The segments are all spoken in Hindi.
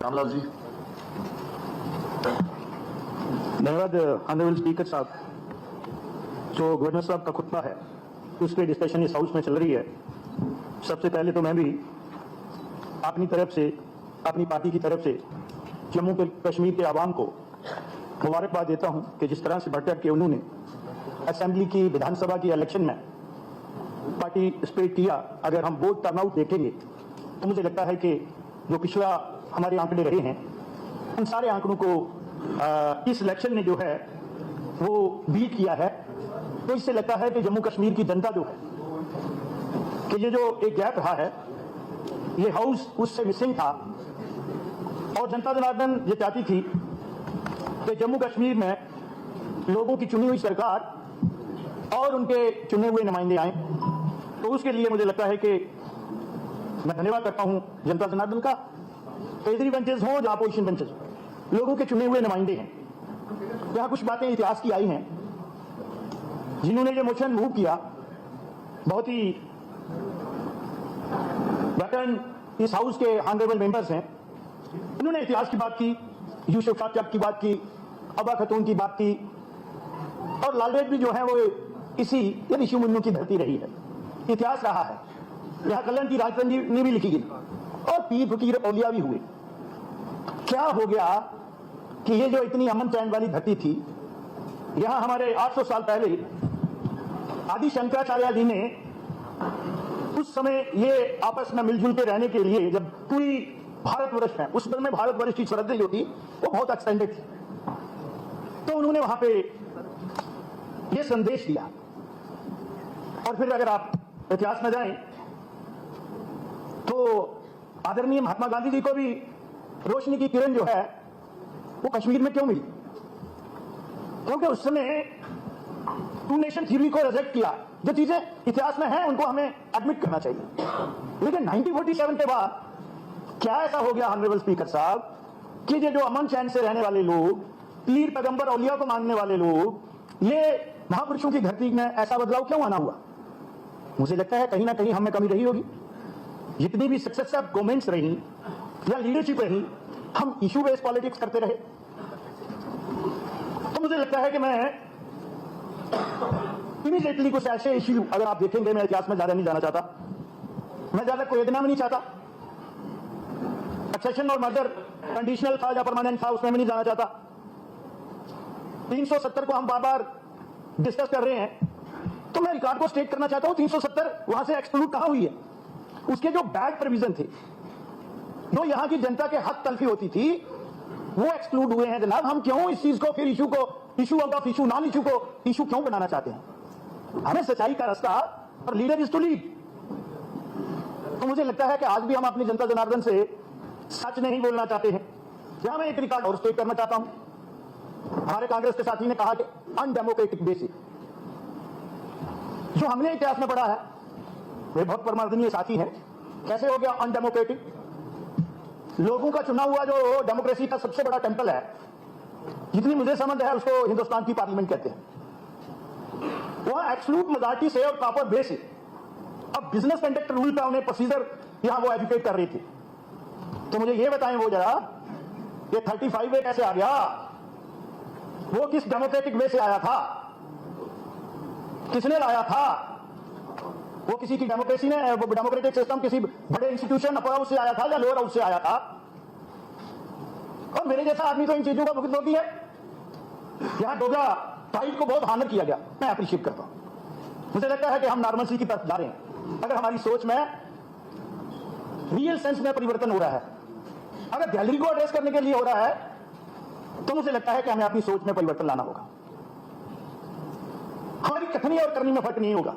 रामलाल जी। धन्यवाद ऑनरेबल स्पीकर साहब। जो गवर्नर साहब का खुतबा है उसके डिस्कशन इस हाउस में चल रही है। सबसे पहले तो मैं भी अपनी तरफ से, अपनी पार्टी की तरफ से जम्मू कश्मीर के आवाम को मुबारकबाद देता हूं कि जिस तरह से बढ़ के उन्होंने असेंबली की, विधानसभा की इलेक्शन में पार्टी स्प्रेड किया। अगर हम वोट टर्नआउट देखेंगे तो मुझे लगता है कि जो पिछला हमारे आंकड़े रहे हैं उन सारे आंकड़ों को इस इलेक्शन ने जो है वो बीट किया है। तो इससे लगता है कि जम्मू कश्मीर की जनता जो है कि ये जो एक गैप रहा है, ये हाउस उससे मिसिंग था और जनता जनार्दन ये चाहती थी कि जम्मू कश्मीर में लोगों की चुनी हुई सरकार और उनके चुने हुए नुमाइंदे आए। तो उसके लिए मुझे लगता है कि मैं धन्यवाद करता हूं जनता जनार्दन का। केजरी बेंचेस हो या अपोजिशन बेंचेस, लोगों के चुने हुए नुमाइंदे हैं। यहां कुछ बातें इतिहास की आई हैं। जिन्होंने ये मोशन मूव किया, बहुत ही वेटरन इस हाउस के ऑनरेबल मेंबर्स हैं। उन्होंने इतिहास की बात की, यूसुफ शाह की बात की, अबा खतून की बात की, और लालरेड भी जो है वो इसी ऋषि मुन्नू की धरती रही है। इतिहास रहा है। यहां कल्याण की राजतंत्री भी लिखी गई और पीर फकीर औलिया भी हुए। क्या हो गया कि ये जो इतनी अमन चैन वाली धरती थी, यहां हमारे 800 साल पहले आदि शंकराचार्य जी ने उस समय ये आपस में मिलजुल के रहने के लिए, जब पूरी भारतवर्ष है, उस समय भारतवर्ष की सरहदें जो थी वो बहुत एक्सटेंडेड थी, तो उन्होंने वहां पे ये संदेश दिया। और फिर अगर आप इतिहास में जाएं तो आदरणीय महात्मा गांधी जी को भी रोशनी की किरण जो है वो कश्मीर में क्यों मिली? क्योंकि उस समय टू नेशन थ्योरी को रिजेक्ट किया। जो चीजें इतिहास में हैं उनको हमें एडमिट करना चाहिए। लेकिन 1947 के बाद क्या ऐसा हो गया ऑनरेबल स्पीकर साहब कि ये जो अमन चैन से रहने वाले लोग, पीर पैगंबर औलिया को मानने वाले लोग, ये महापुरुषों की धरती में ऐसा बदलाव क्यों आना हुआ? मुझे लगता है कहीं ना कहीं हमें कमी रही होगी। जितनी भी सक्सेसिव गवर्नमेंट्स रही या लीडरशिप रही, हम इशू बेस्ड पॉलिटिक्स करते रहे। तो मुझे लगता है कि मैं इमीडिएटली कुछ ऐसे इश्यू, अगर आप देखेंगे, मैं इतिहास में ज्यादा नहीं जाना चाहता, मैं ज्यादा कोई इतना भी नहीं चाहता। एक्सेशन और मर्डर कंडीशनल था या परमानेंट था, उसमें भी नहीं जाना चाहता। 370 को हम बार बार डिस्कस कर रहे हैं, तो मैं रिकॉर्ड को स्टेट करना चाहता हूं। 370 वहां से एक्सक्लूड कहां हुई है? उसके जो बैड प्रोविजन थे, जो यहां की जनता के हक तलफी होती थी, वो एक्सक्लूड हुए हैं। जनाब, हम क्यों इस चीज को फिर issue out of issue, non issue को इशू क्यों बनाना चाहते हैं? हमें सच्चाई का रास्ता और लीडर इज टू लीड। तो मुझे लगता है कि आज भी हम अपनी जनता जनार्दन से सच नहीं बोलना चाहते हैं। यहां मैं एक रिकॉर्ड और स्टेट करना चाहता हूं। हमारे कांग्रेस के साथी ने कहा कि अनडेमोक्रेटिक बेसिक, जो हमने इतिहास में पढ़ा है, वे बहुत परमादरणीय साथी हैं। कैसे हो गया अनडेमोक्रेटिक? लोगों का चुना हुआ जो डेमोक्रेसी का सबसे बड़ा टेंपल है, जितनी मुझे समझ है, उसको हिंदुस्तान की पार्लियामेंट कहते हैं। वहां एब्सोल्यूट मेजॉरिटी से और प्रॉपर बेसिक, अब बिजनेस कंडक्ट रूल का उन्हें प्रोसीजर यहां वो एजुकेट कर रही थी। तो मुझे ये बताएं वो जरा, ये 35 वे कैसे आ गया? वो किस डेमोक्रेटिक वे से आया था? किसने लाया था? वो किसी की डेमोक्रेसी ने, वो डेमोक्रेटिक सिस्टम किसी बड़े इंस्टीट्यूशन अपर हाउस से आया था या लोअर हाउस से आया था? और मेरे जैसा आदमी तो इन चीजों का भुगतान है। यहां डोगरा ट्राइब को बहुत हानर किया गया, मैं अप्रिशिएट करता हूं। मुझे लगता है कि हम नॉर्मलसी की तरफ जा रहे हैं। अगर हमारी सोच में रियल सेंस में परिवर्तन हो रहा है, अगर गैलरी को एड्रेस करने के लिए हो रहा है, तो मुझे लगता है कि हमें अपनी सोच में परिवर्तन लाना होगा। हमारी कथनी और करनी में फर्क नहीं होगा।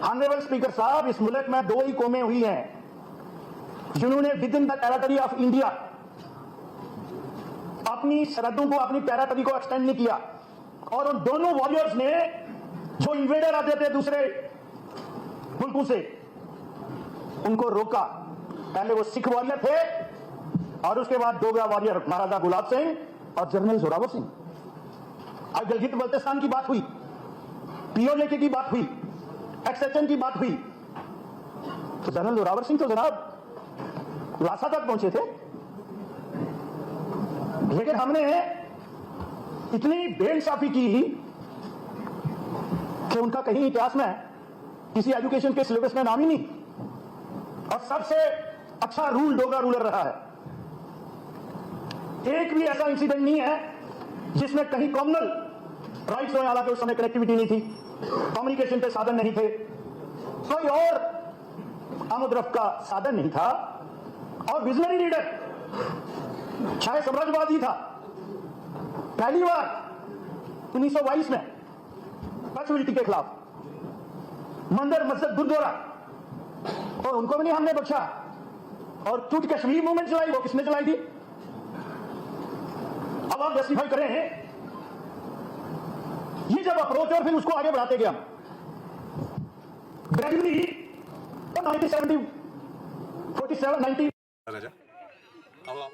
ऑनरेबल स्पीकर साहब, इस मुल्क में दो ही कौमें हुई हैं जिन्होंने with in the territory of India अपनी सरहदों को, अपनी टेरिटरी को एक्सटेंड नहीं किया। और उन दोनों वॉरियर्स ने, जो इन्वेडर आते थे दूसरे मुल्कों से, उनको रोका। पहले वो सिख वॉरियर थे और उसके बाद डोगरा वॉरियर महाराजा गुलाब सिंह और जनरल जोरावर सिंह। आज गिलगित बल्तिस्तान की बात हुई, पीओके की बात हुई, एक्सेशन की बात हुई, तो जनरल जोरावर सिंह तो जनाब लासा तक पहुंचे थे। लेकिन हमने इतनी बेइंसाफी की कि उनका कहीं इतिहास में किसी एजुकेशन के सिलेबस में नाम ही नहीं, और सबसे अच्छा रूल डोगरा रूलर रहा है। एक भी ऐसा इंसिडेंट नहीं है जिसमें कहीं कॉमनल राइट्स हो, हालांकि उस समय कनेक्टिविटी नहीं थी, कम्युनिकेशन के साधन नहीं थे, कोई और आमदरफ्त का साधन नहीं था, और विजनरी लीडर चाहे साम्राज्यवादी था। पहली बार 1922 में टचविलिटी के खिलाफ मंदिर, मस्जिद, गुरुद्वारा, और उनको भी नहीं हमने बख्शा। और टूट कश्मीर मूवमेंट चलाई, वो किसने चलाई थी? अब आप जस्टिफाई करें ये जब अप्रोच और फिर उसको आगे बढ़ाते गए हम ग्रेजुअली 1970 47 90। राजा आओ आओ,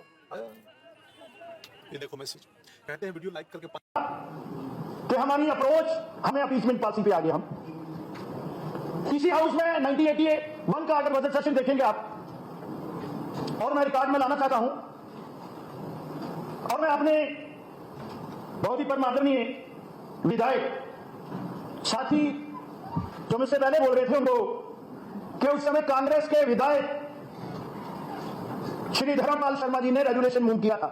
ये देखो मैसेज कहते हैं वीडियो लाइक करके कि हमारी अप्रोच, हमें अपीसमेंट पॉलिसी पे आ गए हम। इसी हाउस में 1981 का अगर बजट सेशन देखेंगे आप, और मैं रिकॉर्ड में लाना चाहता हूं, और मैं अपने बहुत ही परम आदरणीय विधायक साथी जो मुझसे पहले बोल रहे थे उनको, कि उस समय कांग्रेस के विधायक श्री धर्मपाल शर्मा जी ने रेजुलेशन मूव किया था।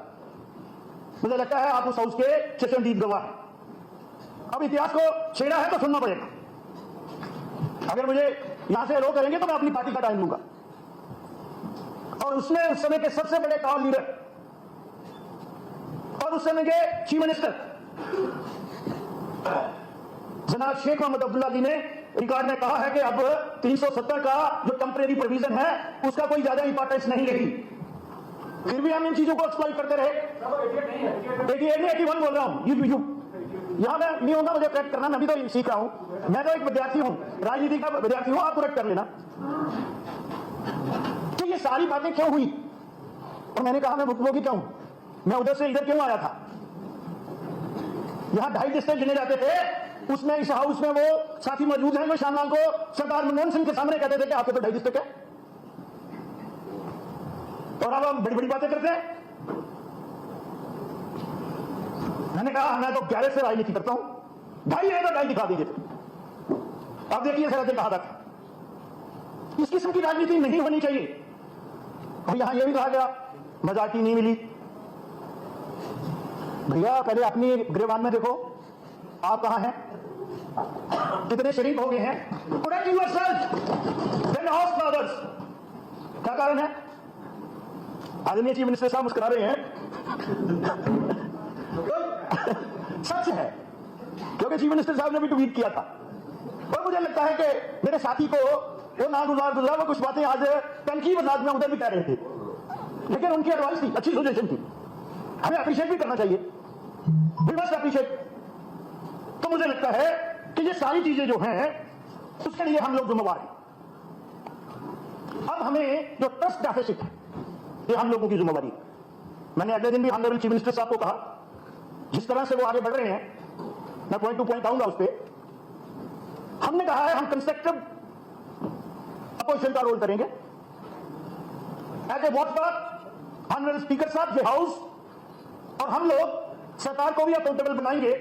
मुझे लगता है आप उस हाउस के चशमदीद गवाह हैं। अब इतिहास को छेड़ा है तो सुनना पड़ेगा। अगर मुझे यहां से रो करेंगे तो मैं अपनी पार्टी का टाइम लूंगा। और उसमें उस समय के सबसे बड़े टॉप लीडर और उस समय के चीफ मिनिस्टर जनाब शेख मोहम्मद अब्दुल्ला जी ने रिकॉर्ड में कहा है कि अब 370 का जो टेम्परेरी प्रोविजन है उसका कोई ज्यादा इंपॉर्टेंस नहीं रही। फिर भी हम इन चीजों को एक्सप्लॉइट करते रहे। 81 बोल रहा हूं, यहां मैं नहीं होगा, मुझे करेक्ट करना, मैं भी तो सीख रहा हूं। मैं तो एक विद्यार्थी हूं, राजनीति का विद्यार्थी हूं, आप करेक्ट कर लेना। तो ये सारी बातें क्यों हुई? और मैंने कहा मैं भुक्तभोगी क्यों, मैं उधर से इधर क्यों आया था? यहां 2.5 डिस्ट्रिक्ट गिने जाते थे, उसमें इस हाउस में वो साथी मौजूद हैं जो शामलाल को सरदार मनमोहन सिंह के सामने कहते थे कि आपके तो 2.5 डिस्ट्रिक्ट है, और अब हम बड़ी बड़ी बातें करते हैं। मैंने कहा मैं तो गैरेज से राजनीति करता हूं, 2.5 है तो 2.5 दिखा दीजिए। अब देखिए सर कहा था इस किस्म की राजनीति नहीं होनी चाहिए। और यहां यह भी कहा गया मेजॉरिटी नहीं मिली। भैया पहले अपनी गिरबान में देखो, आप कहां हैं, कितने शरीक हो गए हैं? Protect yourself then ask others. क्या कारण है? आदरणीय चीफ मिनिस्टर साहब मुस्कुरा रहे हैं। सच है, क्योंकि चीफ मिनिस्टर साहब ने भी ट्वीट किया था, और मुझे लगता है कि मेरे साथी को वो ना गुजरा वो कुछ बातें आज तनकीद मजाक में उधर भी कह रहे थे, लेकिन उनकी एडवाइस थी, अच्छी सजेशन थी, हमें अप्रिशिएट भी करना चाहिए। We must appreciate. तो मुझे लगता है कि ये सारी चीजें जो हैं उसके लिए हम लोग जिम्मेवार हैं। अब हमें जो ट्रस्ट डेफिसिट है ये हम लोगों की जिम्मेवारी है। मैंने अगले दिन भी ऑनरेबल चीफ मिनिस्टर साहब को कहा, जिस तरह से वो आगे बढ़ रहे हैं, मैं पॉइंट टू पॉइंट आऊंगा उस पर। हमने कहा है हम कंस्ट्रक्टिव अपोजिशन का रोल करेंगे। As a watchdog honourable speaker साहब ये हाउस और हम लोग सरकार को भी अकाउंटेबल बनाएंगे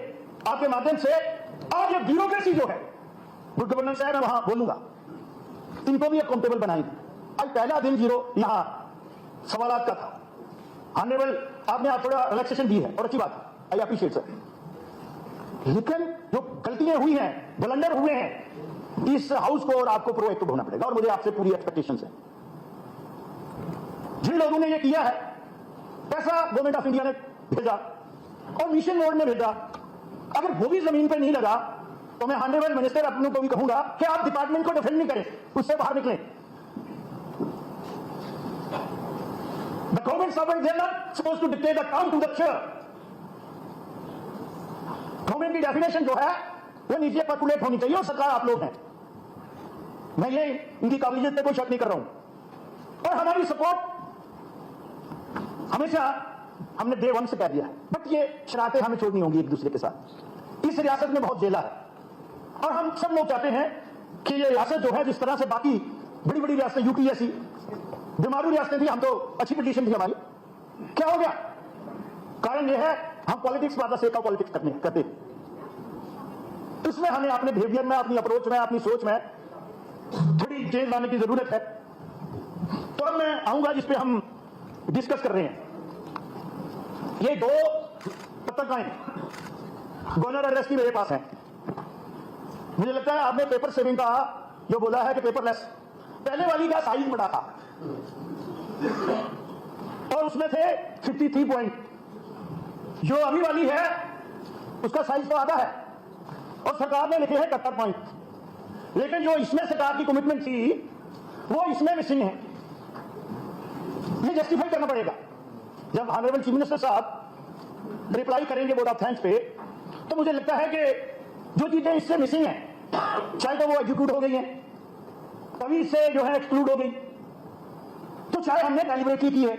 आपके माध्यम से। और ये ब्यूरोक्रेसी जो है, गुड गवर्नेंस है, मैं वहां बोलूंगा, इनको भी अकाउंटेबल बनाएंगे। आज पहला दिन जीरो यहां सवालात का था। ऑनरेबल आपने आप थोड़ा रिलैक्सेशन दी है और अच्छी बात है, आई अप्रिशिएट सर। लेकिन जो गलतियां हुई हैं, ब्लंडर हुए हैं, इस हाउस को और आपको प्रोएक्टिव होना पड़ेगा, और मुझे आपसे पूरी एक्सपेक्टेशन है। जिन लोगों ने ये किया है, पैसा गवर्नमेंट ऑफ इंडिया ने भेजा और मिशन मोड में भेजा, अगर वो भी जमीन पे नहीं लगा तो मैं ऑनरेबल मिनिस्टर अपनों को भी कहूंगा कि आप डिपार्टमेंट को डिफेंड नहीं करें, उससे बाहर निकलें। The government servant, they are not supposed to dictate the term to the chair. Government की डेफिनेशन जो है वो नीचे पर्कुलेट होनी चाहिए, और सरकार आप लोग हैं। मैं ये इनकी काबिलियत पे कोई शक नहीं कर रहा हूं, और हमारी सपोर्ट हमेशा हमने डे 1 से कह दिया है। बट ये शरारतें हमें छोड़नी होंगी एक दूसरे के साथ। इस रियासत में बहुत जेला है, और हम सब लोग चाहते हैं कि ये रियासत जो है, जिस तरह से बाकी बड़ी बड़ी रियासतें, यूपी जैसी बीमारू रियासतें थी, हम तो अच्छी पोजीशन थी हमारी, क्या हो गया? कारण यह है हम पॉलिटिक्स वादा से का पॉलिटिक्स करते इसमें हमें अपने बिहेवियर में, अपनी अप्रोच में, अपनी सोच में थोड़ी चेंज लाने की जरूरत है। तो अब मैं आऊंगा जिस पे हम डिस्कस कर रहे हैं। ये दो पत्रिकाएं गवर्नर एड्रेस की मेरे पास है। मुझे लगता है आपने पेपर सेविंग का जो बोला है कि पेपरलेस, पहले वाली का साइज बड़ा था और उसमें थे 53 पॉइंट, जो अभी वाली है उसका साइज तो आधा है और सरकार ने लिखे हैं 71 पॉइंट, लेकिन जो इसमें सरकार की कमिटमेंट थी वो इसमें मिसिंग है। ये जस्टिफाई करना पड़ेगा। जब ऑनरेबल चीफ मिनिस्टर साहब रिप्लाई करेंगे वोट ऑफ थैंक्स पे, तो मुझे लगता है कि जो चीजें इससे मिसिंग हैं, चाहे तो वो एग्जीक्यूट हो गई हैं, कभी इससे जो है एक्सक्लूड हो गई, तो चाहे हमने डेलिबरेटली की है,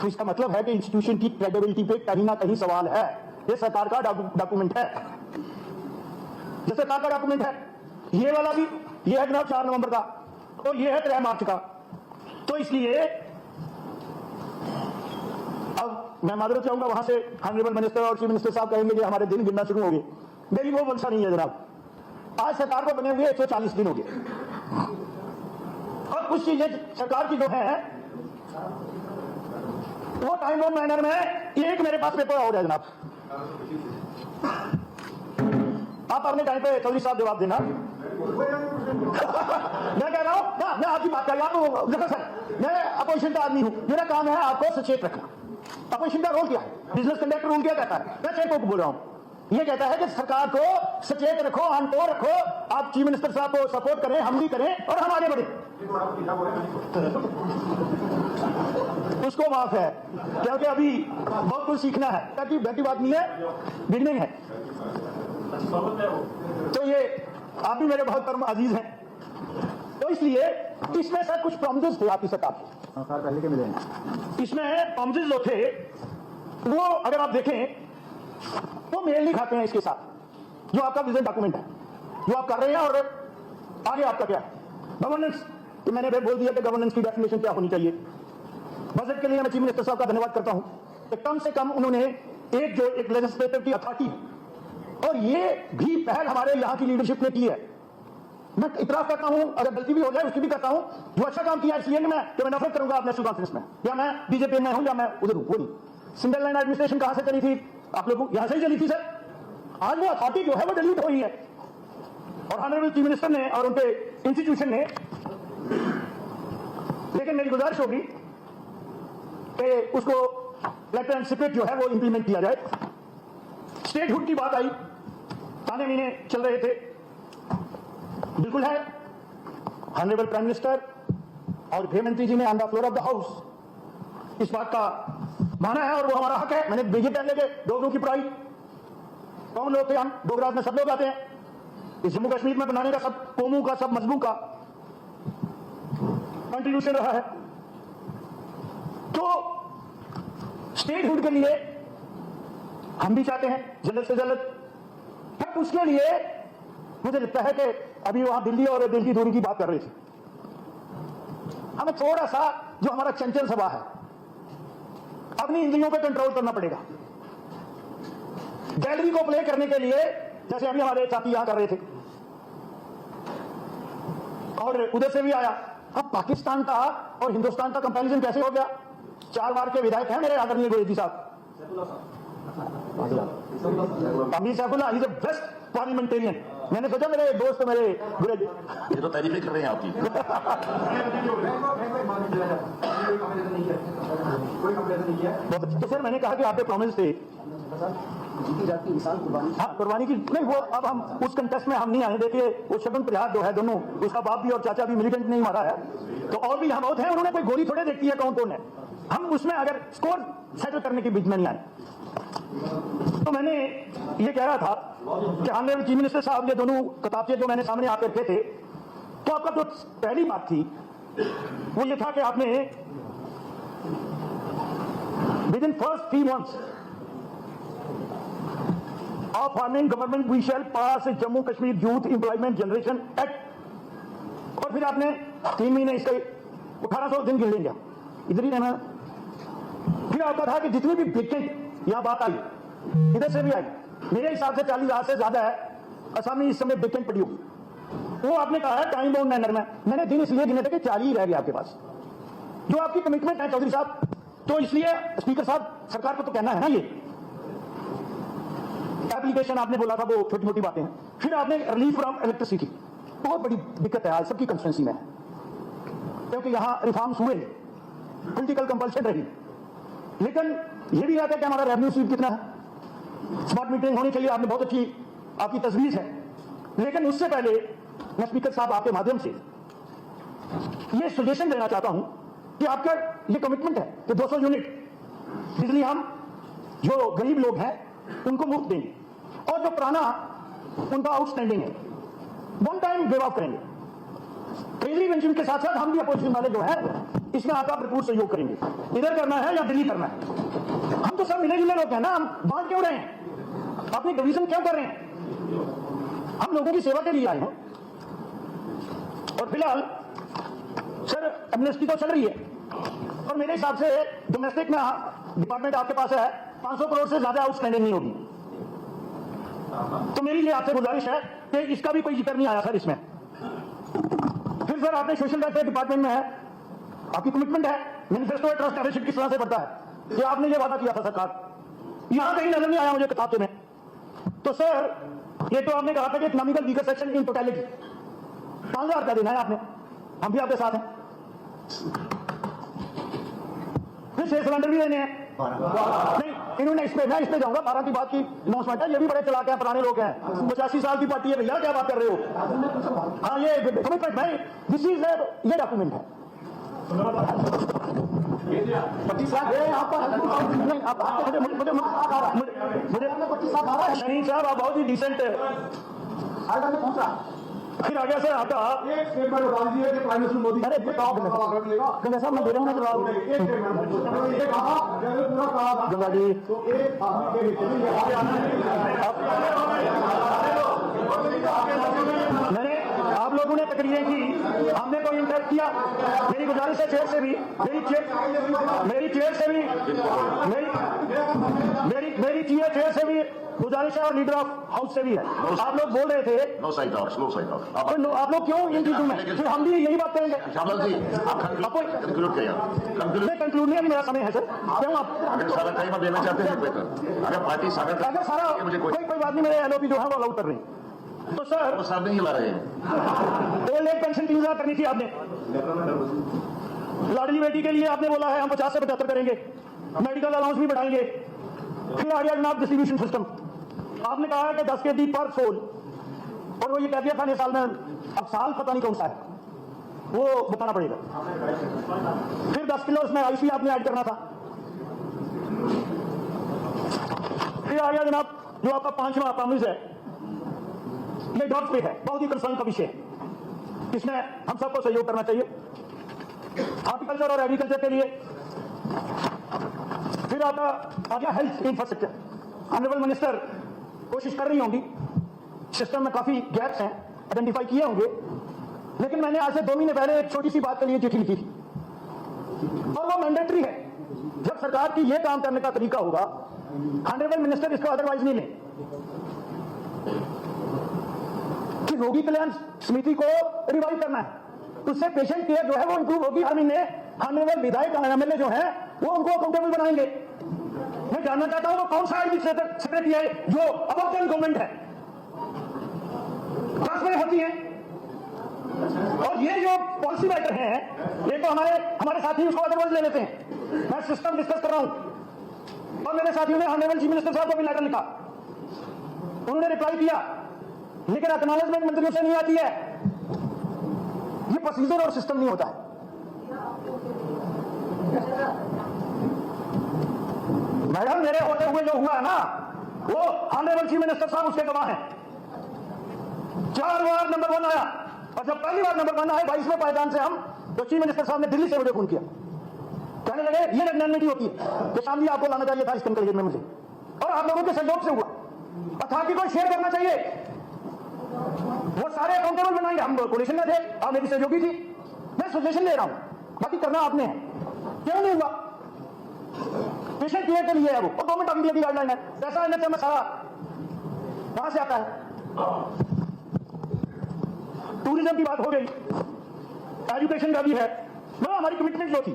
तो इसका मतलब है कि इंस्टीट्यूशन की क्रेडिबिलिटी पे कहीं ना कहीं सवाल है। ये सरकार का डॉक्यूमेंट है, ये सरकार का डॉक्यूमेंट है। ये वाला भी, ये है जनाब 4 नवंबर का और ये है 3 मार्च का। तो इसलिए अब मैं माजरत चाहूंगा वहां से, ऑनरेबल मिनिस्टर और चीफ मिनिस्टर साहब कहेंगे कि हमारे दिन गिनना शुरू हो गए। मेरी वो मंशा नहीं है जनाब। आज सरकार को बने हुए 140 दिन हो गए और कुछ चीजें सरकार की जो है वो टाइम और मैनर में, एक मेरे पास पेपर और है जनाब, आप अपने टाइम पे चौधरी साहब जवाब देना। मैं कह रहा हूं ना, मैं आपकी बात कर रहा हूं। देखो सर, मैं अपोजिशन का आदमी हूं, मेरा काम है आपको सचेत रखना। अपोजिशन का रोल क्या है? बिजनेस कंडक्ट रूल क्या कहता है? मैं चेक को बोल रहा हूं, ये कहता है कि सरकार को सचेत रखो, ऑन टो रखो। आप चीफ मिनिस्टर साहब को सपोर्ट करें, हम भी करें और हम आगे बढ़े। उसको माफ है क्योंकि अभी बहुत कुछ सीखना है, ताकि बैठी बात नहीं है, बिगनिंग है। तो ये आप भी मेरे बहुत परम अजीज हैं, तो इसलिए इसमें सर कुछ प्रॉमिसेस थे आपकी सरकार के, पहले के मिले हैं। इसमें प्रॉमिसेस जो थे वो अगर आप देखें तो मेल नहीं खाते हैं इसके साथ जो आपका विजन डॉक्यूमेंट है, जो आप कर रहे हैं और आगे आपका क्या गवर्नेंस। तो मैंने बोल दिया कि गवर्नेंस की डेफिनेशन क्या होनी चाहिए। बजट के लिए मैं चीफ मिनिस्टर साहब का धन्यवाद करता हूं कि कम से कम उन्होंने एक लेजिस्लेटिव की अथॉरिटी, और ये भी पहल हमारे यहाँ की लीडरशिप ने की है। मैं इतराफ करता हूं, अगर गलती भी हो जाए उसकी भी करता हूं, जो अच्छा काम किया इसलिए मैं नफरत करूंगा आप नेशनल कॉन्फ्रेंस में, या मैं बीजेपी में हूं या मैं उधर हूं। वो नहीं, सिंगल लाइन एडमिनिस्ट्रेशन कहां से चली थी? आप लोगों यहां से ही चली थी सर। आज वो अथॉरिटी जो है वो डिलीट हुई है और ऑनरेबल चीफ मिनिस्टर ने और उनके इंस्टीट्यूशन ने। लेकिन मेरी गुजारिश होगी कि उसको लेटर एंड स्पिरिट जो है वो इंप्लीमेंट किया जाए। स्टेटहुड की बात आई, ताने मीने चल रहे थे, बिल्कुल है। ऑनरेबल प्राइम मिनिस्टर और गृह मंत्री जी ने on the floor of the house इस बात का माना है और वो हमारा हक है। मैंने भेजे पहले के डोगरों की पढ़ाई, कौन लोग थे हम? डोगराज में सब लोग आते हैं। इस जम्मू कश्मीर में बनाने का सब कौमों का, सब मजहबों का कंट्रीब्यूशन रहा है। तो स्टेटहुड के लिए हम भी चाहते हैं जल्द से जल्द, पर उसके लिए मुझे लगता है कि अभी वहां दिल्ली और दिल की दूरी की बात कर रहे थे, हमें थोड़ा सा जो हमारा चंचल सभा है अपनी इंद्रियों पे कंट्रोल करना पड़ेगा। गैलरी को प्ले करने के लिए जैसे अभी हमारे साथी यहां कर रहे थे और उधर से भी आया, अब पाकिस्तान का और हिंदुस्तान का कंपैरिजन कैसे हो गया? 4 बार के विधायक हैं मेरे आदरणीय गोयल साहब, अमीर Saifullah, is the best parliamentarian. मैंने सोचा मेरे दोस्त मेरे बुरे, ये तो तारीफें कर रहे हैं आपकी। तो सर मैंने कहा कि आपके प्रॉमिस थे जीती जाती इंसान कुर्बानी, हाँ कुर्बानी की नहीं, वो अब हम उस कंटेस्ट में हम नहीं आए। देखिए वो शगुन प्रयास जो है, दोनों उसका बाप भी और चाचा भी मिलिटेंट नहीं मारा है, तो और भी हम बहुत हैं, उन्होंने कोई गोली थोड़े देखी है कौन कौन है। हम उसमें अगर स्कोर सेटल करने के बीच में नहीं आए। तो मैंने ये कह रहा था कि ऑनरेबल चीफ मिनिस्टर साहब ये दोनों किताबचे जो मैंने सामने आकर रखे थे, तो आपका जो पहली बात थी वो ये था कि आपने with in first 3 months of forming government we shall pass a Jammu Kashmir Youth Employment Generation Act, और फिर आपने 3 महीने इसके 1800 दिन गिन लेंगे, इधर ही रहना। फिर आपका था कि जितनी भी विकेट यहाँ बात आई, इधर से भी आई, मेरे हिसाब से 40,000 से ज्यादा है असम में इस समय विकेट पड़ी होगी। वो आपने कहा है टाइम बाउंड मैनर में, मैंने दिन इसलिए गिने थे कि 40 ही रह गए आपके पास। जो आपकी कमिटमेंट है चौधरी साहब, तो इसलिए स्पीकर साहब सरकार को तो कहना है ना, ये एप्लीकेशन आपने बोला था वो छोटी मोटी बातें हैं। फिर आपने रिलीफ फ्रॉम इलेक्ट्रिसिटी, बहुत बड़ी दिक्कत है आज सबकी कंस्टिट्यूंसी में, क्योंकि यहां रिफॉर्म्स हुए, पॉलिटिकल कंपल्शन रही, लेकिन ये भी आता है कि हमारा रेवेन्यू स्वीप कितना है, स्मार्ट मीटरिंग होनी चाहिए, आपने बहुत अच्छी आपकी तजवीज है। लेकिन उससे पहले मैं स्पीकर साहब आपके माध्यम से ये सजेशन देना चाहता हूं कि आपका ये कमिटमेंट है कि 200 यूनिट बिजली हम जो गरीब लोग हैं उनको मुफ्त देंगे, और जो पुराना उनका आउटस्टैंडिंग है वन टाइम वेव ऑफ करेंगे। ट्रेजरी पेंशन के साथ साथ हम भी अपोजिशन वाले जो है इसमें आपका भरपूर सहयोग करेंगे। इधर करना है या दिल्ली करना है, हम तो सब मिले जुले लोग हैं ना, हम बांट क्यों रहे हैं, अपनी डिवीजन क्यों कर रहे हैं, हम लोगों की सेवा के लिए आए हैं। और फिलहाल सर एमनेस्टी तो चल रही है, और मेरे हिसाब से डोमेस्टिक में डिपार्टमेंट आपके पास है 500 करोड़ से ज्यादा आउटस्टैंडिंग नहीं होगी। तो मेरी ये आपसे गुजारिश है कि इसका भी कोई जिक्र नहीं आया सर इसमें। फिर सर आपने सोशल वेलफेयर डिपार्टमेंट में है, आपकी कमिटमेंट है, मैनिफेस्टो ट्रस्ट एडिशन किस तरह से बढ़ता है कि आपने ये वादा किया था सरकार, यहां कहीं नजर नहीं आया मुझे किताब में। तो सर ये तो आपने कहा था कि economical weaker section in totality 5,000 रुपया देना है आपने, हम भी आपके साथ हैं। फिर 6 सिलेंडर भी देने हैं, नहीं इन्होंने इस पे जाऊंगा, 12 की बात की अनाउंसमेंट है, ये भी बड़े चलाक हैं, पुराने लोग हैं, 85 साल की पार्टी है भैया, क्या बात कर रहे हो। हाँ ये कमिटमेंट भाई, दिस इज ये डॉक्यूमेंट है 25 लाख नहीं, आप मुझे नहीं साहब, आप बहुत ही डिसेंट फिर आ गया सर आपका एक स्टेटमेंट बता दीजिए कि प्राइम मिनिस्टर मोदी, अरे बताओ साहब मैं दे रहा हूँ ना जवाब, गंगा जी मैंने आप लोगों ने तकरीरें की, हमने कोई इंटरेक्ट किया, मेरी गुजारिश है चेयर से भी, मेरी चेयर से भी मेरी चेयर से भी गुजारिश है, और लीडर ऑफ हाउस से भी है। आप लोग बोल रहे थे no side off, slow side off, आप लोग क्यों इन चीजों में, फिर हम भी यही बात करेंगे। श्यामलाल जी कंक्लूड किया, कंक्लूड नहीं, अभी मेरा समय है सर, क्यों आप अगर सारा टाइम आप देना चाहते हैं बेहतर, अगर पार्टी अगर सारा मुझे कोई बात नहीं, मेरे एलओपी जो है वो अलाउड कर रहे हैं। तो सर वो सामने ही ला रहे हैं, ओल्ड एज पेंशन 3,000 करनी थी आपने, लाडली बेटी के लिए आपने बोला है हम 50 से 75 करेंगे, मेडिकल अलाउंस भी बढ़ाएंगे। फिर आ गया जनाब डिस्ट्रीब्यूशन सिस्टम, आपने कहा है कि 10 kg पर सोल, और वो ये कह दिया था साल में, अब साल पता नहीं कौन सा है वो बताना पड़ेगा। फिर 10 किलो उसमें आईसी आपने ऐड करना था। फिर आ गया जनाब जो आपका 5वां प्रॉमिस है, ये डॉट पे है, बहुत ही कंसर्न का विषय है, इसमें हम सबको सहयोग करना चाहिए हॉर्टिकल्चर और एग्रीकल्चर के लिए। फिर आता आ गया हेल्थ इंफ्रास्ट्रक्चर, ऑनरेबल मिनिस्टर कोशिश कर रही होंगी, सिस्टम में काफी गैप्स हैं आइडेंटिफाई किए होंगे, लेकिन मैंने आज से 2 महीने पहले एक छोटी सी बात के लिए चिट्ठी लिखी थी, और वो मैंडेटरी है, जब सरकार की ये काम करने का तरीका होगा, ऑनरेबल मिनिस्टर इसको अदरवाइज नहीं ले, कि रोगी कल्याण समिति को रिवाइव करना है, उससे पेशेंट केयर जो है वो इंप्रूव होगी, हर महीने ऑनरेबल विधायक एमएलए जो है वो उनको अकाउंटेबल बनाएंगे। मैं जानना चाहता हूं वो कौन सा सेक्रेटरी है जो अपोजिशन गवर्नमेंट है, ट्रांसफर होती है। और ये जो पॉलिसी मेकर हैं, ये तो हमारे साथी उसको अदरवाइज ले लेते हैं। मैं सिस्टम डिस्कस कर रहा हूं, और मेरे साथियों ने ऑनरेबल चीफ मिनिस्टर साहब को भी लेटर लिखा, उन्होंने रिप्लाई किया, लेकिन एक्नॉलेजमेंट मंत्रियों से नहीं आती है, ये प्रोसीजर और सिस्टम नहीं होता है। मैडम मेरे होते हुए जो हुआ है ना, वो ऑनरेबल चीफ मिनिस्टर साहब उसके गवाह हैं। 4 बार नंबर 1 आया, और जब पहली बार नंबर 1 आया 22वें पायदान से हम, तो चीफ मिनिस्टर साहब ने दिल्ली से मुझे फोन किया, कहने लगे ये मैग्नेटिक होती है, तो शामिल आपको लाना चाहिए था इस कंक्लूजन में मुझे, और आप लोगों के सहयोग से हुआ। अथॉरिटी को शेयर करना चाहिए, वो सारे अकाउंटेबल बनाएंगे। हम कोलिशन में थे, आप मेरी सहयोगी थी, मैं सजेशन ले रहा हूं, बाकी करना आपने है, क्यों नहीं हुआ? पेशेंट केयर के लिए है वो, और गवर्नमेंट ऑफ इंडिया की गाइडलाइन है। पैसा एनएचएम में सारा कहां से आता है? टूरिज्म की बात हो गई, एजुकेशन का भी है। वह हमारी कमिटमेंट जो थी,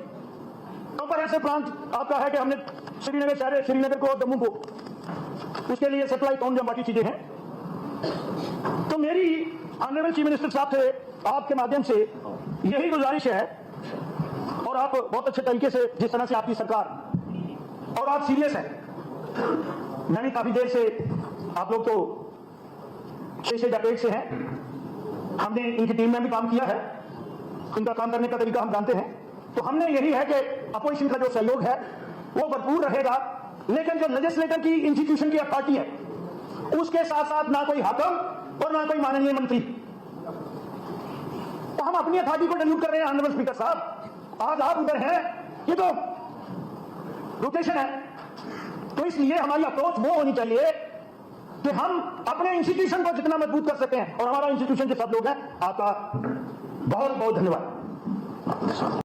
कॉम्प्रहेंसिव प्लान आपका है कि हमने श्रीनगर शहर, श्रीनगर को, जम्मू को, उसके लिए सप्लाई कौन, बाकी चीजें हैं। तो मेरी ऑनरेबल चीफ मिनिस्टर साहब से आपके माध्यम से यही गुजारिश है, और आप बहुत अच्छे तरीके से, जिस तरह से आपकी सरकार, और आप सीरियस हैं। मैंने काफी देर से, आप लोग तो 6 डेकेड से हैं, हमने इनकी टीम में भी काम किया है, इनका काम करने का तरीका हम जानते हैं। तो हमने यही है कि अपोजिशन का जो सहयोग है वो भरपूर रहेगा, लेकिन जो लेजिस्लेटर की इंस्टीट्यूशन की अथॉरिटी है, उसके साथ साथ ना कोई हाकम और ना कोई माननीय मंत्री। तो हम अपनी अथॉरिटी को डिल्यूट कर रहे हैं। ऑनरेबल स्पीकर साहब, आज आप उधर हैं, ये तो रोटेशन है। तो इसलिए हमारी अप्रोच वो होनी चाहिए कि हम अपने इंस्टीट्यूशन को जितना मजबूत कर सकते हैं, और हमारा इंस्टीट्यूशन जो सब लोग हैं, आपका बहुत बहुत धन्यवाद।